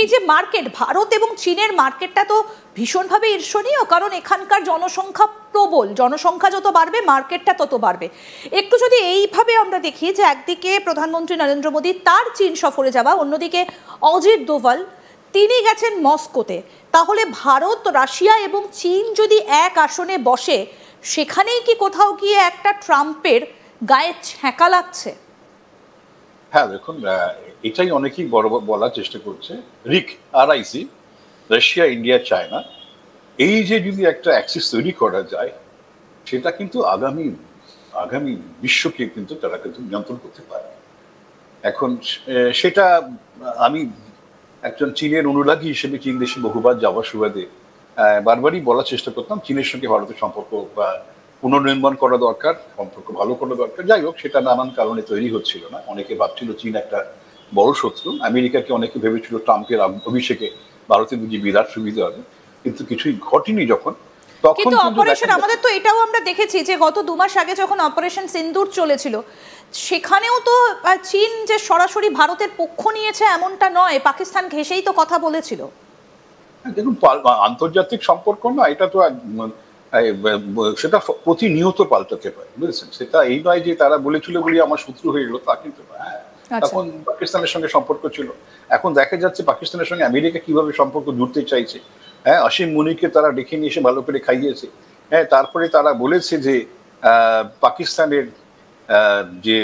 এই যে মার্কেট, ভারত এবং চীনের মার্কেটটা তো ভীষণভাবে ঈর্ষণীয়, কারণ এখানকার জনসংখ্যা প্রবল, জনসংখ্যা যত বাড়বে মার্কেটটা তত বাড়বে। একটু যদি এইভাবে আমরা দেখি যে একদিকে প্রধানমন্ত্রী নরেন্দ্র মোদী তার চীন সফরে যাওয়া, অন্যদিকে অজিত দোভাল তিনি গেছেন মস্কোতে, তাহলে ভারত, রাশিয়া এবং চীন যদি এক আসনে বসে, সেখানেই কি কোথাও গিয়ে একটা ট্রাম্পের গায়ে ছ্যাঁকা লাগছে? হ্যাঁ দেখুন, এটাই অনেকেই বড় বলার চেষ্টা করছে। RIC, রাশিয়া, ইন্ডিয়া, চায়না, এই যে যদি একটা অ্যাক্সিস তৈরি করা যায়, সেটা কিন্তু আগামী আগামী বিশ্বকে কিন্তু তারা কিন্তু নিয়ন্ত্রণ করতে পারে। এখন সেটা আমি একজন চীনের অনুরাগী হিসেবে চীন দেশে বহুবার যাওয়ার সুবাদে বারবারই বলার চেষ্টা করতাম চীনের সঙ্গে ভারতের সম্পর্ক বা পুনর্নির্মাণ করা দরকার, সম্পর্ক ভালো করা দরকার। যাই হোক, সেটা নানান কারণে তৈরি হচ্ছিল না। অনেকে ভাবছিল চীন একটা বড় শত্রু। আমেরিকাকে অনেকে ভেবেছিল ট্রাম্পের অভিষেকে ভারতের বুঝি বিরাট সুবিধা হবে, কিন্তু কিছুই ঘটেনি। যখন কিন্তু অপারেশন, আমাদের তো এটাও আমরা দেখেছি যে গত 2 মাস আগে যখন অপারেশন সিন্দুর চলেছিল, সেখানেও তো চীন যে সরাসরি ভারতের পক্ষ নিয়েছে এমনটা নয়, পাকিস্তান ঘেঁষেই তো কথা বলেছিল। দেখুন, আন্তর্জাতিক সম্পর্ক না, এটা তো সেটা প্রতিনিয়ত পাল্টাতে পারে, বুঝেছেন? সেটা এই নয় যে তারা বলেছিল বলে আমার শত্রু হয়ে গেল, তা কিন্তু হ্যাঁ, তখন পাকিস্তানের সঙ্গে সম্পর্ক ছিল। এখন দেখা যাচ্ছে পাকিস্তানের সঙ্গে আমেরিকা কিভাবে সম্পর্ক জুড়তে চাইছে। হ্যাঁ, অসীম মুনিকে তারা ডেকে নিয়ে এসে ভালো করে খাইয়েছে। হ্যাঁ, তারপরে তারা বলেছে যে পাকিস্তানের যে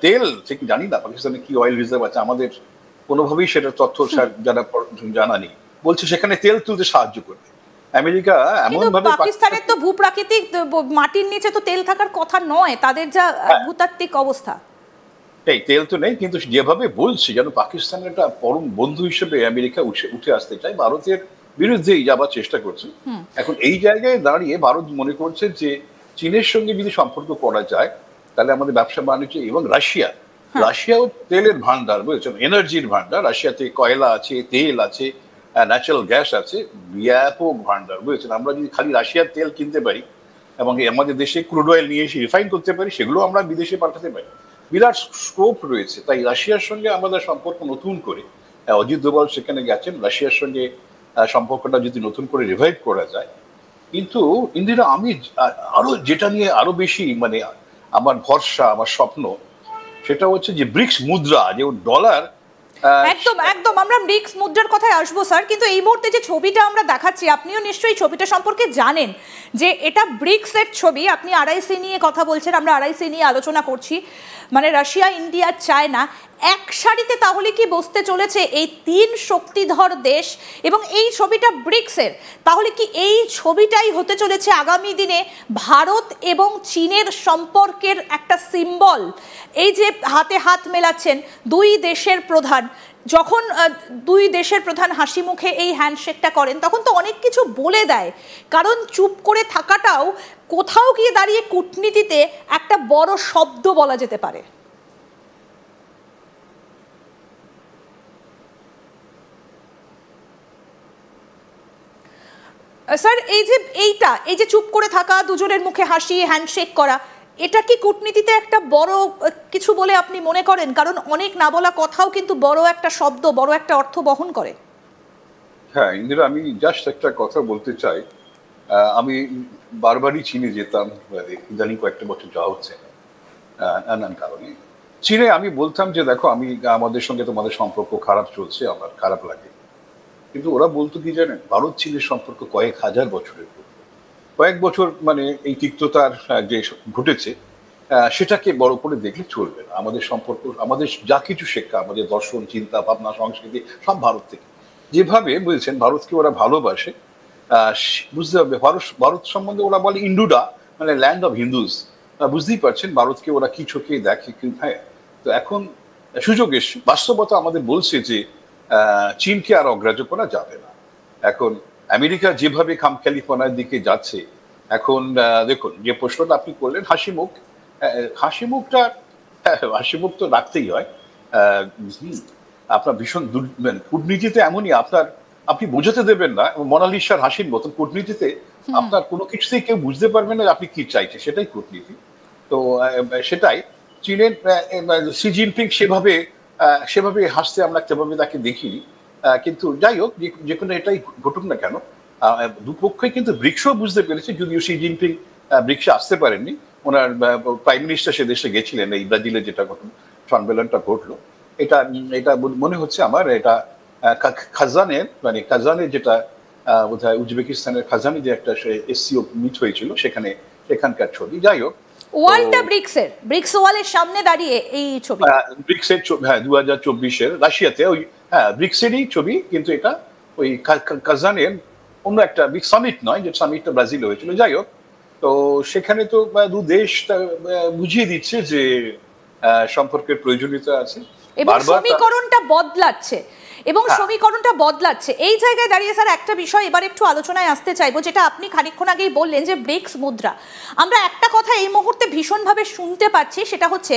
তেল, ঠিক জানি না পাকিস্তানে কি অয়েল রিজার্ভ আছে, আমাদের কোনোভাবেই সেটা তথ্য যারা জানা নেই, বলছে সেখানে তেল তুলতে সাহায্য করবে আমেরিকা। এমন ভাবে পাকিস্তানের তো ভূপ্রাকৃতিক মাটির নিচে তো তেল থাকার কথা নয়, তাদের যা ভূতাত্ত্বিক অবস্থা। এই তেল তো নেই, কিন্তু যেভাবে বলছে যেন পাকিস্তানের একটা পরম বন্ধু হিসেবে আমেরিকা উঠে আসতে চায়, ভারতের বিরুদ্ধেই যাবার চেষ্টা করছে। এখন এই জায়গায় দাঁড়িয়ে ভারত মনে করছে যে চীনের সঙ্গে যদি সম্পর্ক করা যায়, তাহলে আমাদের ব্যবসা বাণিজ্য, এবং রাশিয়াও তেলের ভান্ডার, বুঝেছেন, এনার্জির ভান্ডার। রাশিয়াতে কয়লা আছে, তেল আছে, ন্যাচারাল গ্যাস আছে, ব্যাপক ভান্ডার, বুঝেছেন। আমরা যদি খালি রাশিয়ার তেল কিনতে পারি এবং আমাদের দেশে ক্রুড অয়েল নিয়ে এসে রিফাইন করতে পারি, সেগুলো আমরা বিদেশে পাঠাতে পারি, বিরাট স্কোপ রয়েছে। তাই রাশিয়ার সঙ্গে আমাদের সম্পর্ক নতুন করে, অজিত দোভাল সেখানে গেছেন, রাশিয়ার সঙ্গে সম্পর্কটা যদি নতুন করে রিভাইভ করা যায়। কিন্তু ইন্দিরা, আমি আরো যেটা নিয়ে আরো বেশি মানে আমার ভরসা, আমার স্বপ্ন, সেটা হচ্ছে যে ব্রিক্স মুদ্রা, যে ডলার। একদম একদম, আমরা ব্রিক্স মুদ্রার কথায় আসবো স্যার, কিন্তু এই মুহূর্তে যে ছবিটা আমরা দেখাচ্ছি, আপনিও নিশ্চয়ই ছবিটা সম্পর্কে জানেন যে এটা ব্রিক্সের ছবি। আপনি RIC নিয়ে কথা বলছেন, আমরা RIC নিয়ে আলোচনা করছি, মানে রাশিয়া, ইন্ডিয়া, চায়না এক সারিতে তাহলে কি বসতে চলেছে এই 3 শক্তিধর দেশ, এবং এই ছবিটা ব্রিক্সের, তাহলে কি এই ছবিটাই হতে চলেছে আগামী দিনে ভারত এবং চীনের সম্পর্কের একটা সিম্বল? এই যে হাতে হাত মেলাচ্ছেন দুই দেশের প্রধান, যখন দুই দেশের প্রধান হাসি মুখে এই হ্যান্ডশেকটা করেন, তখন তো অনেক কিছু বলে দেয়, কারণ চুপ করে থাকাটাও কোথাও গিয়ে দাঁড়িয়ে কূটনীতিতে একটা বড় শব্দ বলা যেতে পারে। স্যার, এই যে চুপ করে থাকা, দুজনের মুখে হাসি, হ্যান্ডশেক করা, এটা কি কূটনীতিতে একটা বড় কিছু বলে আপনি মনে করেন? কারণ অনেক না বলা কথাও কিন্তু বড় একটা শব্দ, বড় একটা অর্থ বহন করে। হ্যাঁ ইন্দিরা, আমি জাস্ট একটা কথা বলতে চাই। আমি বারবারই চীনে যেতাম, ইদানিং কয়েকটা বছর যাওয়া হচ্ছে নানান কারণে। চীনে আমি বলতাম যে দেখো, আমাদের সঙ্গে তোমাদের সম্পর্ক খারাপ চলছে, আমার খারাপ লাগে, কিন্তু ওরা বলতো কি জানেন, ভারত চীনের সম্পর্ক কয়েক হাজার বছরের, কয়েক বছর মানে এই তিক্ততার যে ঘটেছে, সেটাকে বড় করে দেখলে চলবে না। আমাদের সম্পর্ক, আমাদের যা কিছু শিক্ষা, আমাদের দর্শন, চিন্তা ভাবনা, সংস্কৃতি সব ভারত থেকে। যেভাবে বলছেন ভারতকে ওরা ভালোবাসে, বুঝতে হবে। ভারত সম্বন্ধে ওরা বলে ইন্ডুডা, মানে ল্যান্ড অফ হিন্দুজ। বুঝতেই পারছেন ভারতকে ওরা কি চোখে দেখে। হ্যাঁ, তো এখন সুযোগ এসে বাস্তবতা আমাদের বলছে যে চীনকে আর অগ্রাহ্য করা যাবে না। এখন আমেরিকা যেভাবে খামখেয়ালিপনার দিকে যাচ্ছে, এখন দেখুন যে প্রশ্নটা আপনি করলেন, হাসি মুখ তো রাখতেই হয়। আপনার ভীষণ কূটনীতিতে এমনই, আপনি বোঝাতে দেবেন না, মোনালিসার হাসির মতন কূটনীতিতে আপনার কোনো কিছুতেই কেউ বুঝতে পারবে না আপনি কি চাইছে, সেটাই কূটনীতি। তো সেটাই চীনের শি জিনপিং সেভাবে হাসতে আমরা সেভাবে তাকে দেখিনি। কিন্তু যাই হোক, যে কোনো এটাই ঘটুক না কেন, দুপক্ষই কিন্তু ব্রিক্সও বুঝতে পেরেছে, যদিও শি জিনপিং ব্রিক্সে আসতে পারেননি। ওনার প্রাইম মিনিস্টার সে দেশে গেছিলেন, এই ব্রাজিলে যেটা সম্মেলনটা ঘটলো, এটা এটা মনে হচ্ছে আমার, এটা খাজানের মানে কাজানের যেটা বোধহয় উজবেকিস্তানের খাজানে যে একটা এসসিও মিট হয়েছিল, সেখানকার ছবি। যাই হোক, ওয়ালটা ব্রিক্স ওয়ালের সামনে দাঁড়িয়ে এই ছবি, ব্রিক্সের হ্যাঁ 2024-এর রাশিয়াতে, ওই হ্যাঁ ব্রিক্সেরই ছবি, কিন্তু এটা ওই কাজানের অন্য একটা ব্রিক্স সামিট নয়, যে সামিটটা ব্রাজিলে হয়েছিল। যাই হোক, তো সেখানে তো দু দেশ বুঝিয়ে দিচ্ছে যে সম্পর্কের প্রয়োজনীয়তা আছে, এবং সমীকরণটা বদলাচ্ছে। এই জায়গায় দাঁড়িয়ে স্যার একটা বিষয় এবার একটু আলোচনায় আসতে চাইবো, যেটা আপনি খানিকক্ষণ আগেই বললেন যে ব্রিক্স মুদ্রা। আমরা একটা কথা এই মুহূর্তে ভীষণভাবে শুনতে পাচ্ছি, সেটা হচ্ছে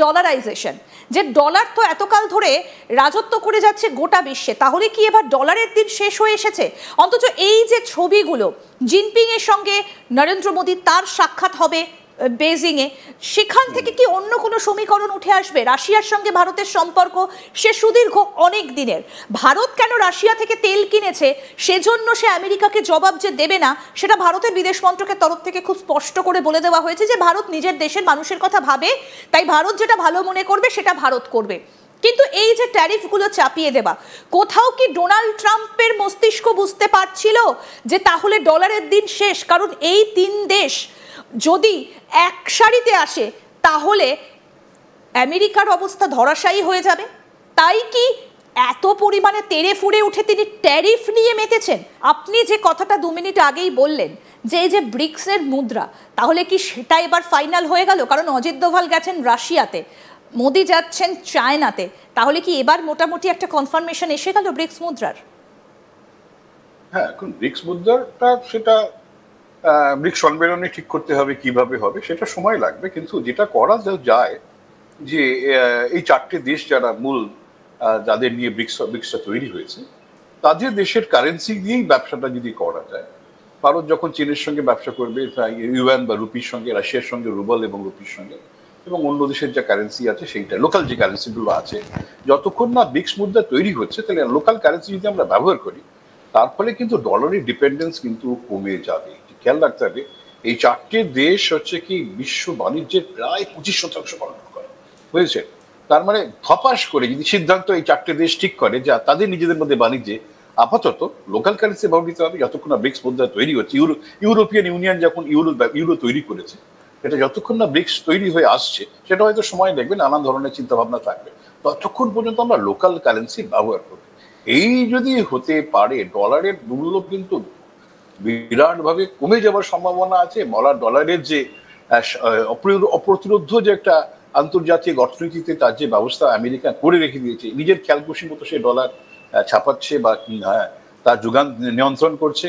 ডলারাইজেশন। যে ডলার তো এতকাল ধরে রাজত্ব করে যাচ্ছে গোটা বিশ্বে, তাহলে কি এবার ডলারের দিন শেষ হয়ে এসেছে? অন্তত এই যে ছবিগুলো, জিনপিং এর সঙ্গে নরেন্দ্র মোদী তার সাক্ষাৎ হবে বেজিংয়ে, সেখান থেকে কি অন্য কোনো সমীকরণ উঠে আসবে? রাশিয়ার সঙ্গে ভারতের সম্পর্ক সে সুদীর্ঘ অনেক দিনের। ভারত কেন রাশিয়া থেকে তেল কিনেছে, সেজন্য সে আমেরিকাকে জবাব যে দেবে না, সেটা ভারতের বিদেশ মন্ত্রকের তরফ থেকে খুব স্পষ্ট করে বলে দেওয়া হয়েছে যে ভারত নিজের দেশের মানুষের কথা ভাবে, তাই ভারত যেটা ভালো মনে করবে সেটা ভারত করবে। কিন্তু এই যে ট্যারিফগুলো চাপিয়ে দেওয়া, কোথাও কি ডোনাল্ড ট্রাম্পের মস্তিষ্ক বুঝতে পারছিল যে তাহলে ডলারের দিন শেষ? কারণ এই তিন দেশ যদি এক সারিতে আসে তাহলে আমেরিকার অবস্থা ধরাশায়ী হয়ে যাবে। তাই কি এত পরিমাণে তেড়ে ফুড়ে উঠে তিনি ট্যারিফ নিয়ে মেতেছেন? আপনি যে কথাটা 2 মিনিট আগেই বললেন যে এই যে ব্রিক্সের মুদ্রা, তাহলে কি সেটা এবার ফাইনাল হয়ে গেল? কারণ অজিত দোভাল গেছেন রাশিয়াতে, মোদি যাচ্ছেন চায়নাতে, তাহলে কি এবার মোটামুটি একটা কনফার্মেশন এসে গেল ব্রিক্স মুদ্রার? হ্যাঁ, এখন ব্রিক্স মুদ্রাটা সেটা ব্রিক্স সম্মেলনে ঠিক করতে হবে কিভাবে হবে, সেটা সময় লাগবে। কিন্তু যেটা করা যায়, যে এই 4টে দেশ যারা মূল, যাদের নিয়ে ব্রিক্সটা তৈরি হয়েছে, তাদের দেশের কারেন্সি দিয়েই ব্যবসাটা যদি করা যায়। ভারত যখন চীনের সঙ্গে ব্যবসা করবে ইউয়ান বা রুপির সঙ্গে, রাশিয়ার সঙ্গে রুবল এবং রুপির সঙ্গে, এবং অন্য দেশের যে কারেন্সি আছে সেইটা, লোকাল যে কারেন্সিগুলো আছে, যতক্ষণ না ব্রিক্স মুদ্রা তৈরি হচ্ছে, তাহলে লোকাল কারেন্সি যদি আমরা ব্যবহার করি, তার ফলে কিন্তু ডলারের ডিপেন্ডেন্স কিন্তু কমে যাবে। খেয়াল রাখতে হবে, এই 4টে দেশ হচ্ছে কি বিশ্ব বাণিজ্যের প্রায় 25% কন্ট্রোল করে, বুঝেছে? তার মানে ধপাস করে যদি সিদ্ধান্ত এই 4টে দেশ ঠিক করে যে তাদের নিজেদের মধ্যে বাণিজ্যে আপাতত লোকাল কারেন্সি ব্যবহৃত হবে, যতক্ষণ না ব্রিক্স মুদ্রা তৈরি হচ্ছে। ইউরোপিয়ান ইউনিয়ন যখন ইউরো তৈরি করেছে, এটা যতক্ষণ না ব্রিক্স তৈরি হয়ে আসছে, সেটা হয়তো সময় লাগবে, নানান ধরনের চিন্তা ভাবনা থাকবে, ততক্ষণ পর্যন্ত আমরা লোকাল কারেন্সি ব্যবহার করবো। এই যদি হতে পারে, ডলারের মূল্য কিন্তু বিরাট ভাবে কমে যাওয়ার সম্ভাবনা আছে। ডলারের যে অপ্রতিরোধ্য যে একটা আন্তর্জাতিক অর্থনীতিতে তার যে ব্যবস্থা আমেরিকা করে রেখে দিয়েছে, নিজের খেয়াল খুশি মতো সে ডলার ছাপাচ্ছে বা তার যোগান নিয়ন্ত্রণ করছে,